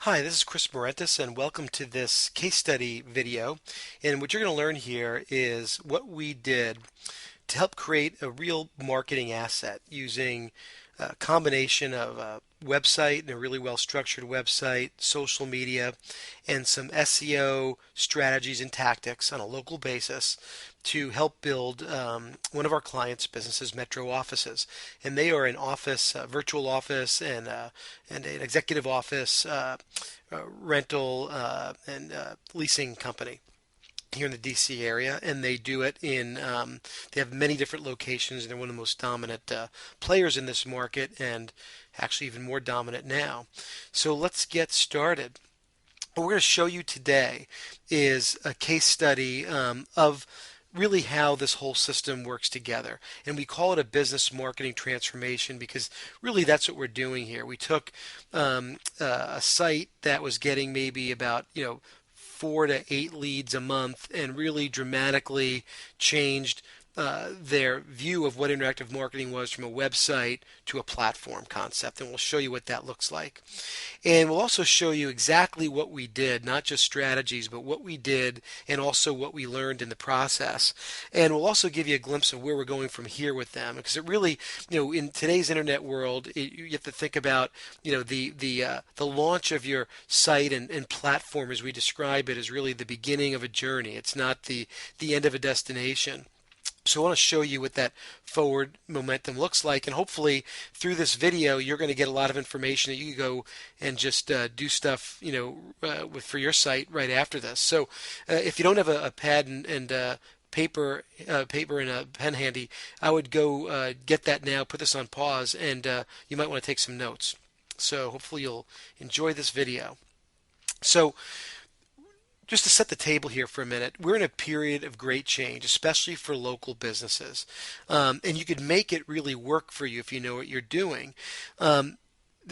Hi, this is Chris Morentis, and welcome to this case study video. And what you're going to learn here is what we did to help create a real marketing asset using a combination of a website and a really well structured website, social media, and some SEO strategies and tactics on a local basis to help build one of our clients' businesses, Metro Offices. And they are an office, virtual office, and an executive office rental and leasing company here in the DC area, and they do it in. They have many different locations, and they're one of the most dominant players in this market, and actually even more dominant now. So let's get started. What we're going to show you today is a case study of really how this whole system works together. And we call it a business marketing transformation because really that's what we're doing here. We took a site that was getting maybe about, 4 to 8 leads a month and really dramatically changed their view of what interactive marketing was from a website to a platform concept. And we'll show you what that looks like. And we'll also show you exactly what we did, not just strategies, but what we did and also what we learned in the process. And we'll also give you a glimpse of where we're going from here with them, because it really, in today's internet world, you have to think about, the launch of your site and platform as we describe it is really the beginning of a journey. It's not the end of a destination. So I want to show you what that forward momentum looks like, and hopefully through this video you're going to get a lot of information that you can go and just do stuff, for your site right after this. So if you don't have a pad and paper and a pen handy, I would go get that now, put this on pause, and you might want to take some notes. So hopefully you'll enjoy this video. So just to set the table here for a minute, we're in a period of great change, especially for local businesses. And you could make it really work for you if you know what you're doing. The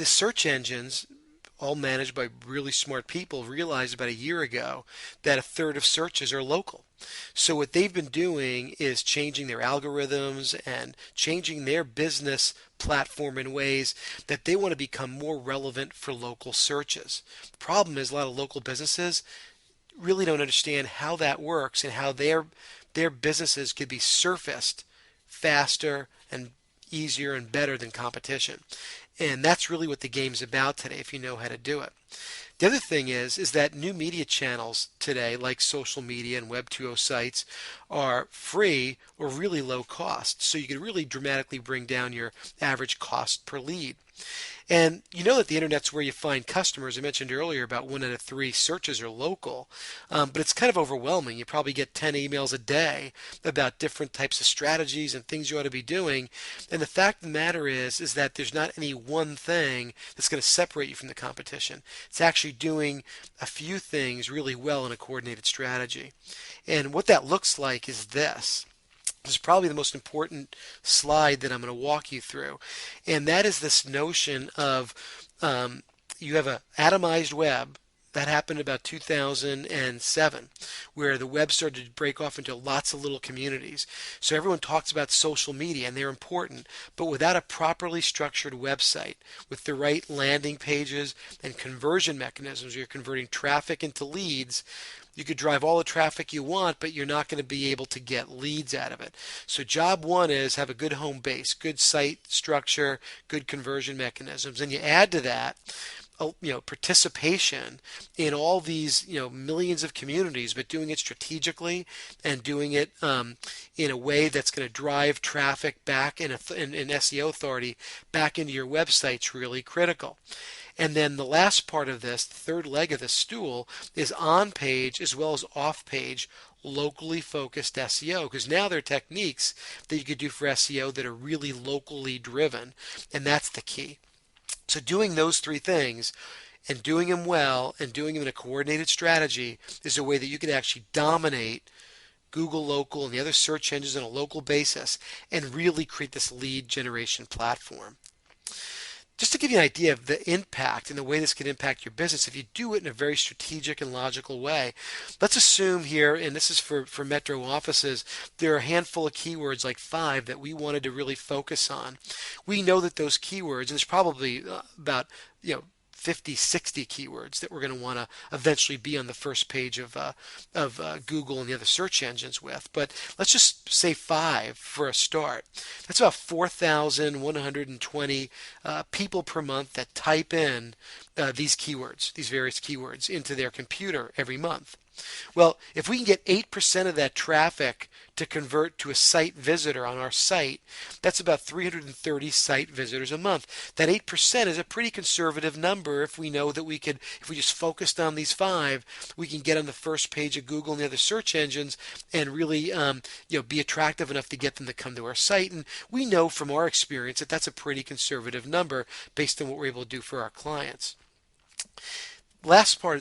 search engines, all managed by really smart people, realized about a year ago that a third of searches are local. So what they've been doing is changing their algorithms and changing their business platform in ways that they want to become more relevant for local searches. The problem is a lot of local businesses really don't understand how that works and how their businesses could be surfaced faster and easier and better than competition. And that's really what the game's about today if you know how to do it. The other thing is that new media channels today, like social media and Web 2.0 sites, are free or really low cost. So you can really dramatically bring down your average cost per lead. And you know that the internet's where you find customers. I mentioned earlier about 1 out of 3 searches are local, but it's kind of overwhelming. You probably get 10 emails a day about different types of strategies and things you ought to be doing. And the fact of the matter is that there's not any one thing that's going to separate you from the competition. It's actually doing a few things really well in a coordinated strategy. And what that looks like is this. This is probably the most important slide that I'm going to walk you through. And that is this notion of you have an atomized web. That happened about 2007, where the web started to break off into lots of little communities. So everyone talks about social media, and they're important, but without a properly structured website, with the right landing pages and conversion mechanisms, you're converting traffic into leads. You could drive all the traffic you want, but you're not going to be able to get leads out of it. So job one is have a good home base, good site structure, good conversion mechanisms, and you add to that participation in all these millions of communities, but doing it strategically and doing it in a way that's going to drive traffic back in SEO authority back into your website's really critical. And then the last part of this, the third leg of the stool, is on page as well as off page locally focused SEO, because now there are techniques that you could do for SEO that are really locally driven, and that's the key. So doing those 3 things and doing them well and doing them in a coordinated strategy is a way that you could actually dominate Google Local and the other search engines on a local basis and really create this lead generation platform. Just to give you an idea of the impact and the way this can impact your business, if you do it in a very strategic and logical way, let's assume here, and this is for Metro Offices, there are a handful of keywords, like 5, that we wanted to really focus on. We know that those keywords, and there's probably about 50, 60 keywords that we're going to want to eventually be on the first page of Google and the other search engines with. But let's just say 5 for a start. That's about 4,120 people per month that type in these keywords, these various keywords, into their computer every month. Well, if we can get 8% of that traffic to convert to a site visitor on our site, that's about 330 site visitors a month. That 8% is a pretty conservative number if we know that if we just focused on these 5, we can get on the first page of Google and the other search engines and really be attractive enough to get them to come to our site. And we know from our experience that that's a pretty conservative number based on what we're able to do for our clients.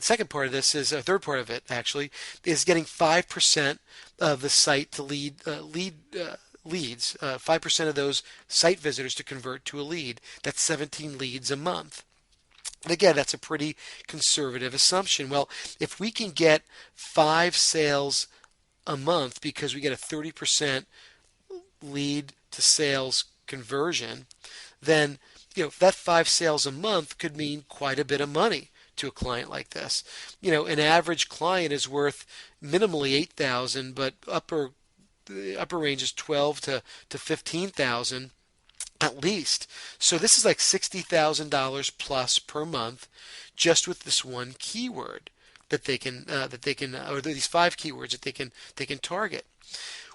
Second part of this is a third part of it actually is getting 5% of the site to leads, 5% of those site visitors to convert to a lead. That's 17 leads a month. And again, that's a pretty conservative assumption. Well, if we can get 5 sales a month because we get a 30% lead to sales conversion, then that 5 sales a month could mean quite a bit of money to a client like this. An average client is worth minimally 8,000, but upper range is 12 to 15,000 at least. So this is like $60,000 plus per month just with this one keyword that they can or these 5 keywords that they can target.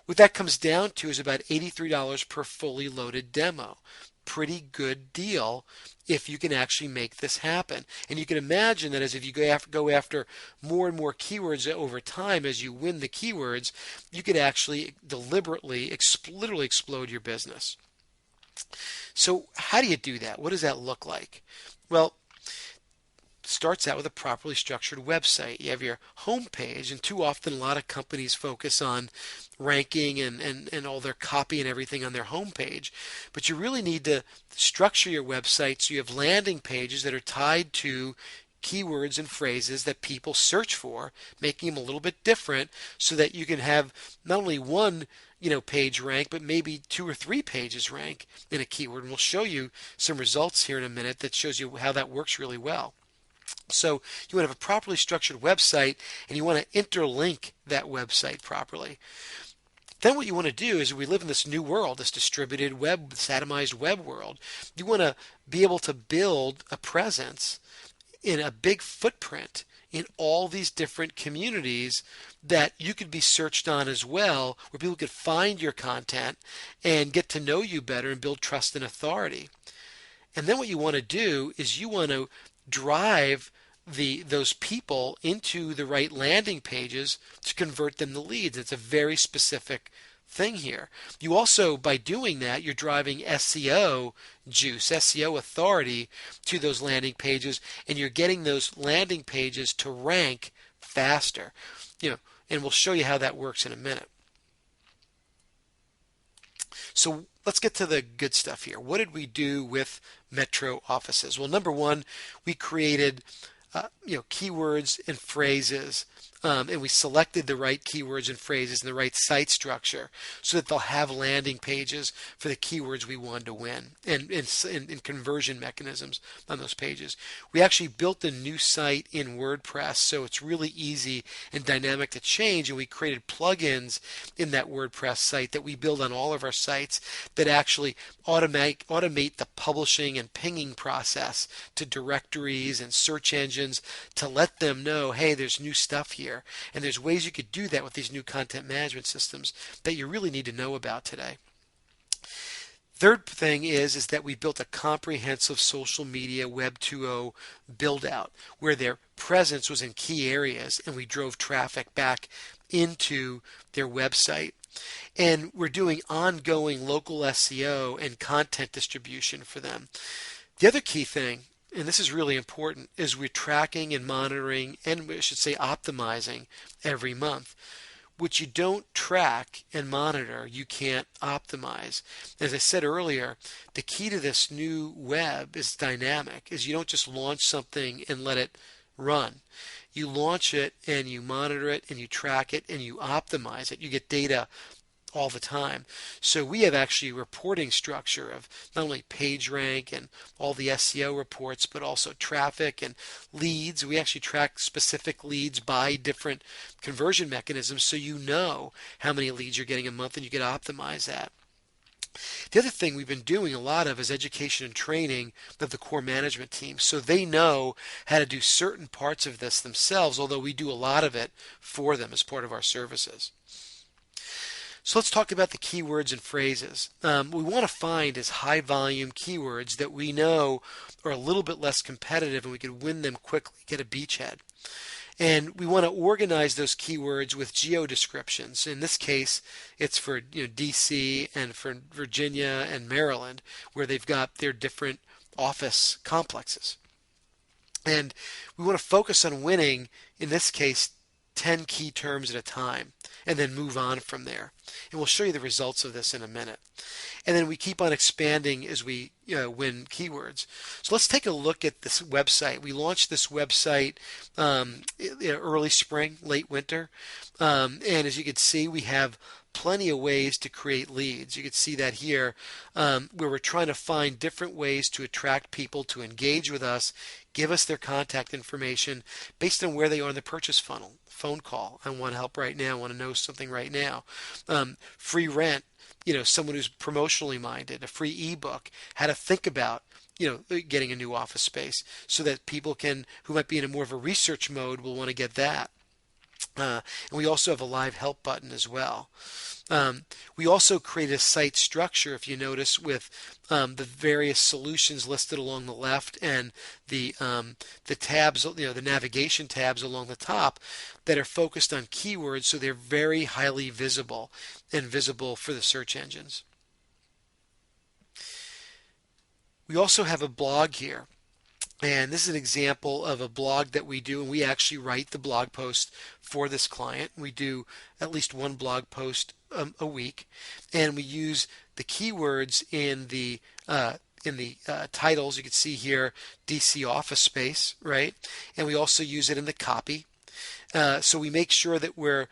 What that comes down to is about $83 per fully loaded demo. Pretty good deal if you can actually make this happen. And you can imagine that as if you go after more and more keywords over time, as you win the keywords, you could actually deliberately, literally explode your business. So how do you do that? What does that look like? Well, starts out with a properly structured website. You have your home page, and too often a lot of companies focus on ranking and all their copy and everything on their home page. But you really need to structure your website so you have landing pages that are tied to keywords and phrases that people search for, making them a little bit different so that you can have not only one page rank, but maybe 2 or 3 pages rank in a keyword. And we'll show you some results here in a minute that shows you how that works really well. So you want to have a properly structured website, and you want to interlink that website properly. Then what you want to do is, we live in this new world, this distributed web, this atomized web world. You want to be able to build a presence in a big footprint in all these different communities that you could be searched on as well, where people could find your content and get to know you better and build trust and authority. And then what you want to do is you want to drive those people into the right landing pages to convert them to leads. It's a very specific thing here. You also, by doing that, you're driving SEO juice, SEO authority to those landing pages, and you're getting those landing pages to rank faster. And we'll show you how that works in a minute. So let's get to the good stuff here. What did we do with Metro Offices? Well, number one, we created keywords and phrases, and we selected the right keywords and phrases and the right site structure so that they'll have landing pages for the keywords we wanted to win, and conversion mechanisms on those pages. We actually built a new site in WordPress, so it's really easy and dynamic to change, and we created plugins in that WordPress site that we build on all of our sites that actually automate the publishing and pinging process to directories and search engines to let them know, hey, there's new stuff here. And there's ways you could do that with these new content management systems that you really need to know about today. Third thing is that we built a comprehensive social media Web 2.0 build out where their presence was in key areas, and we drove traffic back into their website. And we're doing ongoing local SEO and content distribution for them. The other key thing, and this is really important, is we're tracking and monitoring, and I should say optimizing every month. What you don't track and monitor, you can't optimize. As I said earlier, the key to this new web is dynamic, is you don't just launch something and let it run. You launch it and you monitor it and you track it and you optimize it. You get data all the time. So we have actually a reporting structure of not only PageRank and all the SEO reports, but also traffic and leads. We actually track specific leads by different conversion mechanisms, so you know how many leads you're getting a month and you can optimize that. The other thing we've been doing a lot of is education and training of the core management team, so they know how to do certain parts of this themselves, although we do a lot of it for them as part of our services. So let's talk about the keywords and phrases. We want to find is high volume keywords that we know are a little bit less competitive and we can win them quickly, get a beachhead. And we want to organize those keywords with geo descriptions. In this case, it's for DC and for Virginia and Maryland, where they've got their different office complexes. And we want to focus on winning, in this case, 10 key terms at a time, and then move on from there. And we'll show you the results of this in a minute. And then we keep on expanding as we win keywords. So let's take a look at this website. We launched this website early spring, late winter. And as you can see, we have plenty of ways to create leads. You can see that here, where we're trying to find different ways to attract people to engage with us, give us their contact information based on where they are in the purchase funnel. Phone call, I want help right now, I want to know something right now. Free rent, someone who's promotionally minded, a free ebook, how to think about getting a new office space, so that people who might be in a more of a research mode will want to get that. And we also have a live help button as well. We also create a site structure, if you notice, with the various solutions listed along the left and the tabs, the navigation tabs along the top that are focused on keywords, so they're very highly visible and visible for the search engines. We also have a blog here. And this is an example of a blog that we do, and we actually write the blog post for this client. We do at least one blog post a week, and we use the keywords in the titles. You can see here DC office space, right? And we also use it in the copy. So we make sure that we're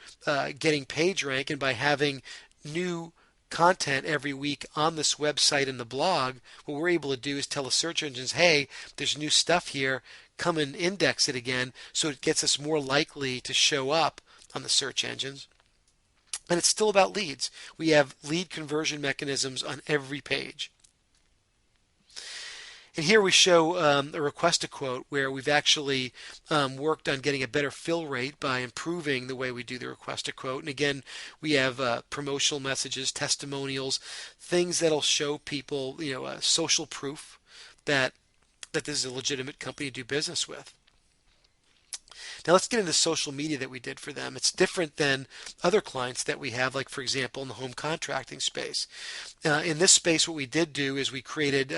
getting PageRank, and by having new content every week on this website and the blog, what we're able to do is tell the search engines, hey, there's new stuff here, come and index it again, so it gets us more likely to show up on the search engines. And it's still about leads. We have lead conversion mechanisms on every page. And here we show a request a quote where we've actually worked on getting a better fill rate by improving the way we do the request a quote. And again, we have promotional messages, testimonials, things that'll show people, social proof that this is a legitimate company to do business with. Now let's get into social media that we did for them. It's different than other clients that we have, like for example in the home contracting space. In this space, what we did do is we created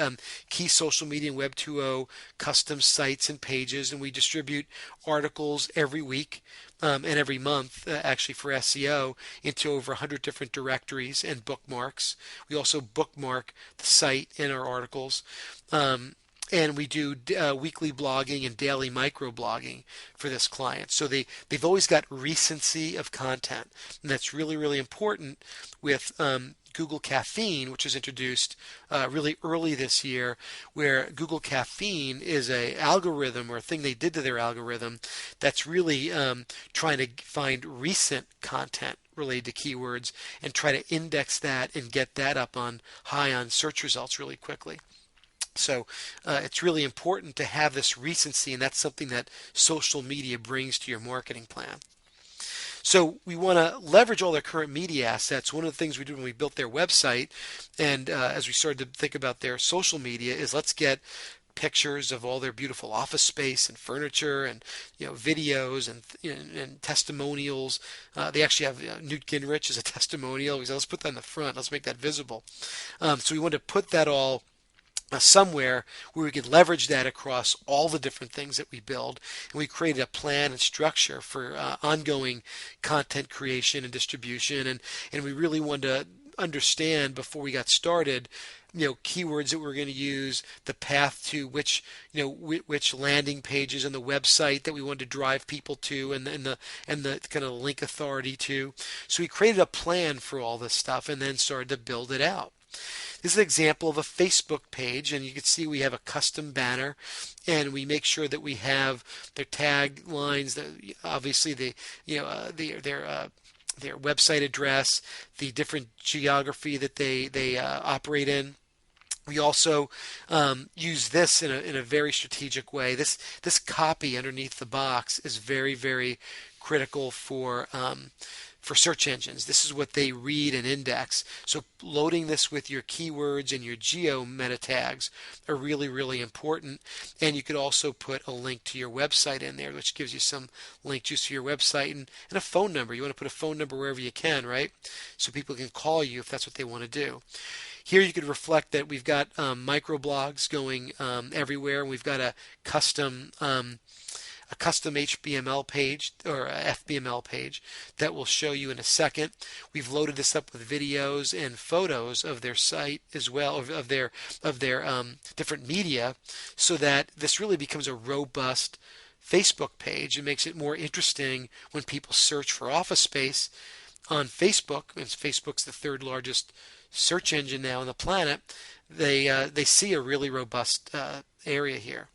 key social media and Web 2.0 custom sites and pages, and we distribute articles every week and every month, actually for SEO, into over 100 different directories and bookmarks. We also bookmark the site in our articles. And we do weekly blogging and daily microblogging for this client. So they've always got recency of content. And that's really, really important with Google Caffeine, which was introduced really early this year, where Google Caffeine is a algorithm or a thing they did to their algorithm that's really trying to find recent content related to keywords and try to index that and get that up high on search results really quickly. So it's really important to have this recency, and that's something that social media brings to your marketing plan. So we want to leverage all their current media assets. One of the things we did when we built their website, and as we started to think about their social media, is let's get pictures of all their beautiful office space and furniture and videos and testimonials. They actually have Newt Gingrich as a testimonial. We said, let's put that in the front. Let's make that visible. So we wanted to put that all somewhere where we could leverage that across all the different things that we build. And we created a plan and structure for ongoing content creation and distribution. And we really wanted to understand before we got started keywords that we're going to use, the path to which which landing pages on the website that we want to drive people to, and the kind of link authority to. So we created a plan for all this stuff and then started to build it out. This is an example of a Facebook page, and you can see we have a custom banner, and we make sure that we have their taglines, obviously their website address, the different geography that they operate in. We also use this in a very strategic way. This copy underneath the box is very, very critical for search engines. This is what they read and index. So loading this with your keywords and your geo meta tags are really, really important. And you could also put a link to your website in there, which gives you some link juice to your website, and a phone number. You want to put a phone number wherever you can, right? So people can call you if that's what they want to do. Here you could reflect that we've got microblogs going everywhere. We've got a custom HTML page or a FBML page that we'll show you in a second. We've loaded this up with videos and photos of their site as well, of their different media, so that this really becomes a robust Facebook page. It makes it more interesting when people search for office space on Facebook, and Facebook's the third largest search engine now on the planet. They see a really robust area here.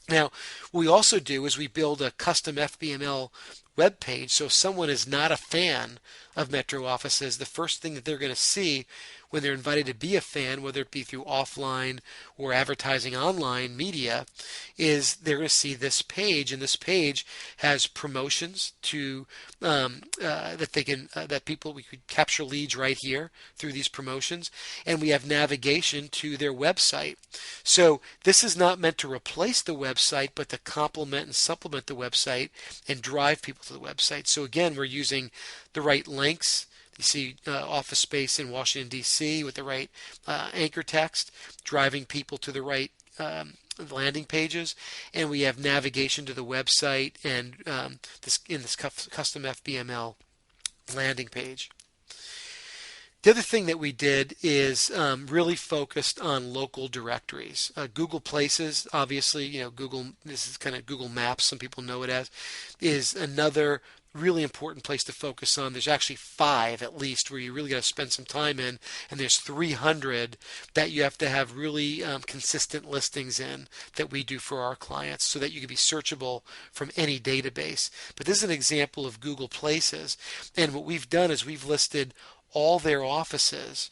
Now, what we also do is we build a custom FBML web page. So if someone is not a fan of Metro Offices, the first thing that they're going to see when they're invited to be a fan, whether it be through offline or advertising online media, is they're going to see this page, and this page has promotions to we could capture leads right here through these promotions, and we have navigation to their website. So this is not meant to replace the website, but to complement and supplement the website and drive people to the website. So again, we're using the right links. You see office space in Washington, D.C. with the right anchor text, driving people to the right landing pages, and we have navigation to the website and this custom FBML landing page. The other thing that we did is really focused on local directories. Google Places, obviously, Google. This is kind of Google Maps. Some people know it as, is another really important place to focus on. There's actually 5 at least where you really got to spend some time in, and there's 300 that you have to have really consistent listings in that we do for our clients, so that you can be searchable from any database. But this is an example of Google Places, and what we've done is we've listed all their offices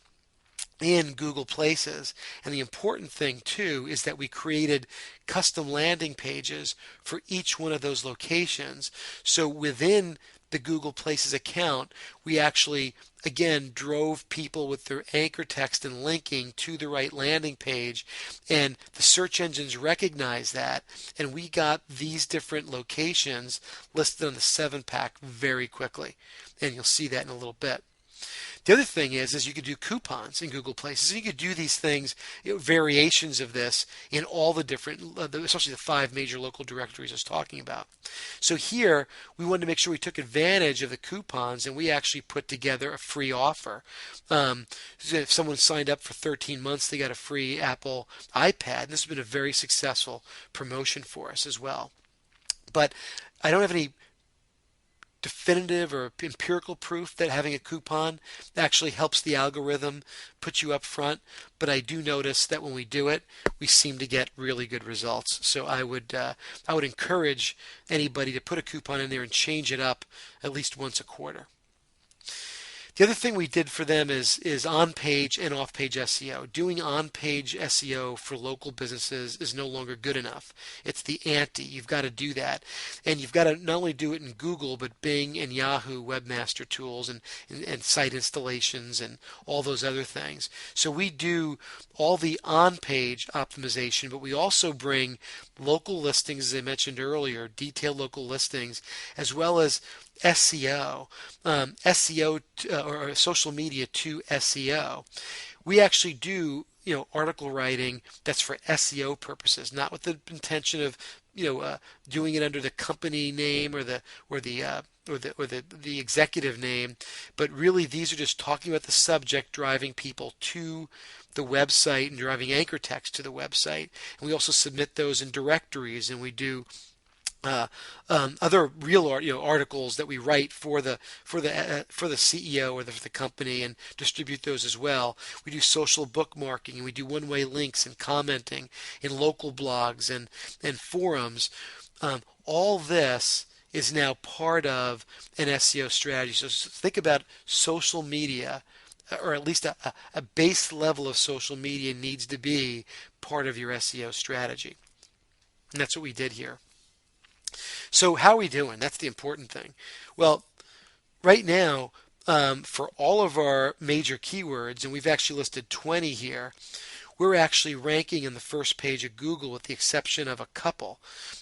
in Google Places. And the important thing too is that we created custom landing pages for each one of those locations. So within the Google Places account, we actually again drove people with their anchor text and linking to the right landing page, and the search engines recognize that, and we got these different locations listed on the 7-pack very quickly, and you'll see that in a little bit. The other thing is you could do coupons in Google Places. You could do these things, variations of this in all the different, especially the 5 major local directories I was talking about. So here we wanted to make sure we took advantage of the coupons, and we actually put together a free offer. So if someone signed up for 13 months, they got a free Apple iPad. And this has been a very successful promotion for us as well. But I don't have any definitive or empirical proof that having a coupon actually helps the algorithm put you up front, but I do notice that when we do it, we seem to get really good results. So I would encourage anybody to put a coupon in there and change it up at least once a quarter. The other thing we did for them is on-page and off-page SEO. Doing on-page SEO for local businesses is no longer good enough. It's the ante. You've got to do that. And you've got to not only do it in Google, but Bing and Yahoo webmaster tools and site installations and all those other things. So we do all the on-page optimization, but we also bring local listings, as I mentioned earlier, detailed local listings, as well as SEO, or social media to SEO. We actually do, article writing that's for SEO purposes, not with the intention of, doing it under the company name or the executive name, but really these are just talking about the subject, driving people to the website and driving anchor text to the website. And we also submit those in directories, and we do uh, other real articles that we write for the CEO or for the company and distribute those as well. We do social bookmarking, and we do one-way links and commenting in local blogs and forums. All this is now part of an SEO strategy. So think about social media, or at least a base level of social media needs to be part of your SEO strategy. And that's what we did here. So how are we doing? That's the important thing. Well, right now, for all of our major keywords, and we've actually listed 20 here, we're actually ranking in the first page of Google with the exception of a couple,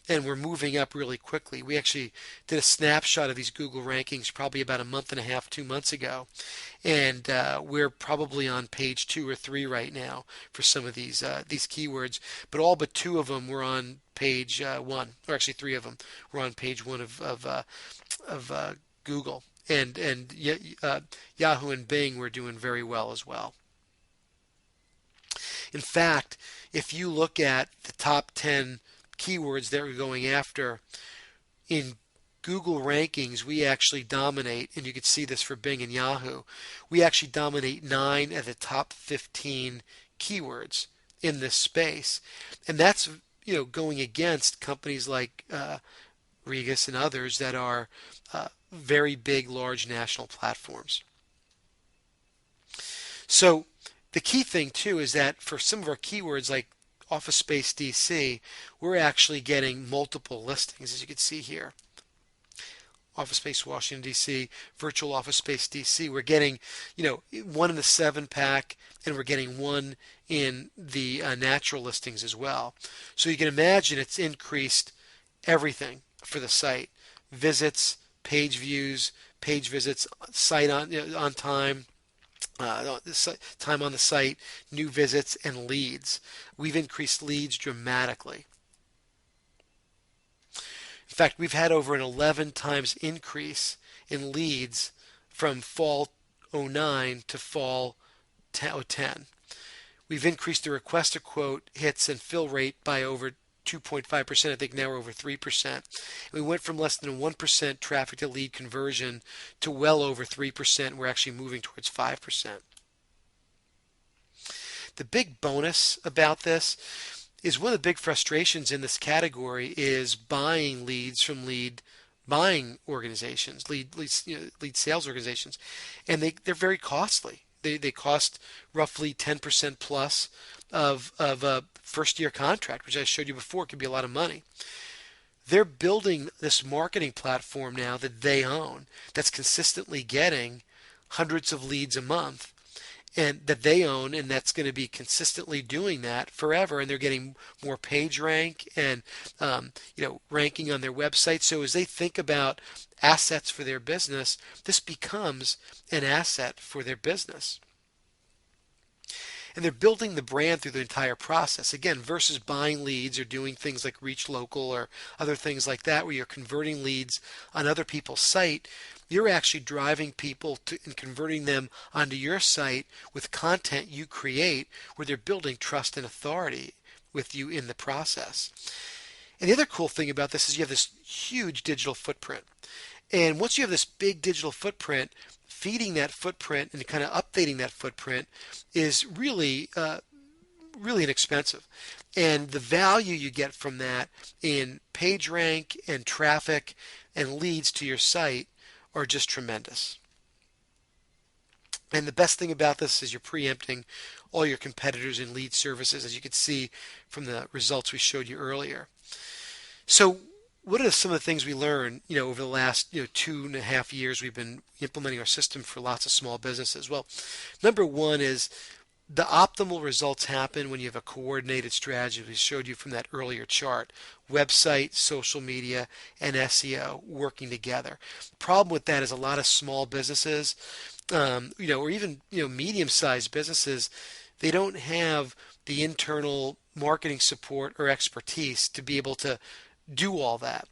and we're moving up really quickly. We actually did a snapshot of these Google rankings probably about a month and a half, 2 months ago, and we're probably on page 2 or 3 right now for some of these keywords, but all but 2 of them were on page 1, or actually 3 of them were on page 1 of Google, and Yahoo and Bing were doing very well as well. In fact, if you look at the top 10 keywords that we're going after in Google rankings, we actually dominate, and you can see this for Bing and Yahoo. We actually dominate 9 of the top 15 keywords in this space, and that's going against companies like Regus and others that are very big, large national platforms. So the key thing too is that for some of our keywords like Office Space DC, we're actually getting multiple listings, as you can see here. Office Space Washington DC, Virtual Office Space DC. We're getting, 1 in the 7-pack, and we're getting 1 in the natural listings as well. So you can imagine it's increased everything for the site: visits, page views, page visits, site on time. Time on the site, new visits, and leads. We've increased leads dramatically. In fact, we've had over an 11 times increase in leads from fall '09 to fall '10. We've increased the request a quote hits and fill rate by over 2.5%. I think now we're over 3%. We went from less than 1% traffic to lead conversion to well over 3%. We're actually moving towards 5%. The big bonus about this is one of the big frustrations in this category is buying leads from lead buying organizations, lead sales organizations, and they're very costly. They cost roughly 10% plus of a first year contract, which I showed you before could be a lot of money. They're building this marketing platform now that they own that's consistently getting hundreds of leads a month, and that they own, and that's going to be consistently doing that forever, and they're getting more page rank and ranking on their website. So as they think about assets for their business, this becomes an asset for their business. And they're building the brand through the entire process. Again, versus buying leads or doing things like Reach Local or other things like that where you're converting leads on other people's site, you're actually driving people to and converting them onto your site with content you create where they're building trust and authority with you in the process. And the other cool thing about this is you have this huge digital footprint. And once you have this big digital footprint, feeding that footprint and kind of updating that footprint is really inexpensive. And the value you get from that in page rank and traffic and leads to your site are just tremendous. And the best thing about this is you're preempting all your competitors in lead services, as you could see from the results we showed you earlier. So what are some of the things we learned, over the last, 2.5 years we've been implementing our system for lots of small businesses? Well, number one is the optimal results happen when you have a coordinated strategy. We showed you from that earlier chart: website, social media, and SEO working together. The problem with that is a lot of small businesses, or even medium-sized businesses, they don't have the internal marketing support or expertise to be able to do all that,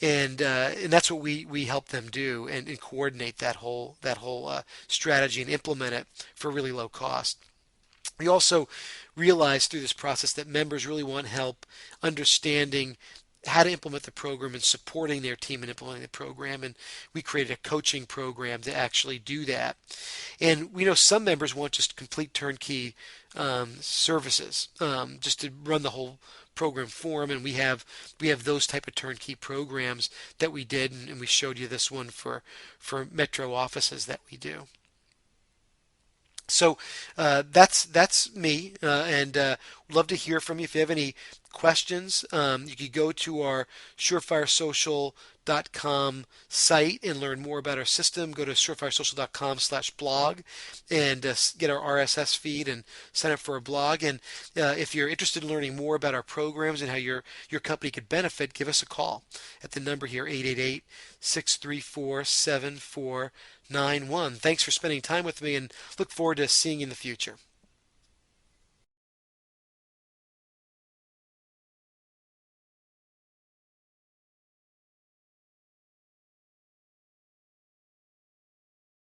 and that's what we help them do and coordinate that whole strategy and implement it for really low cost. We also realized through this process that members really want help understanding how to implement the program and supporting their team in implementing the program. And we created a coaching program to actually do that. And we know some members want just complete turnkey services, just to run the whole program for them. And we have those type of turnkey programs that we did, and we showed you this one for metro offices that we do. So that's me, and love to hear from you. If you have any questions, you could go to our surefiresocial.com site and learn more about our system. Go to surefiresocial.com/blog and get our RSS feed and sign up for a blog. And if you're interested in learning more about our programs and how your company could benefit, give us a call at the number here, 888-634-7491. Thanks for spending time with me, and look forward to seeing you in the future.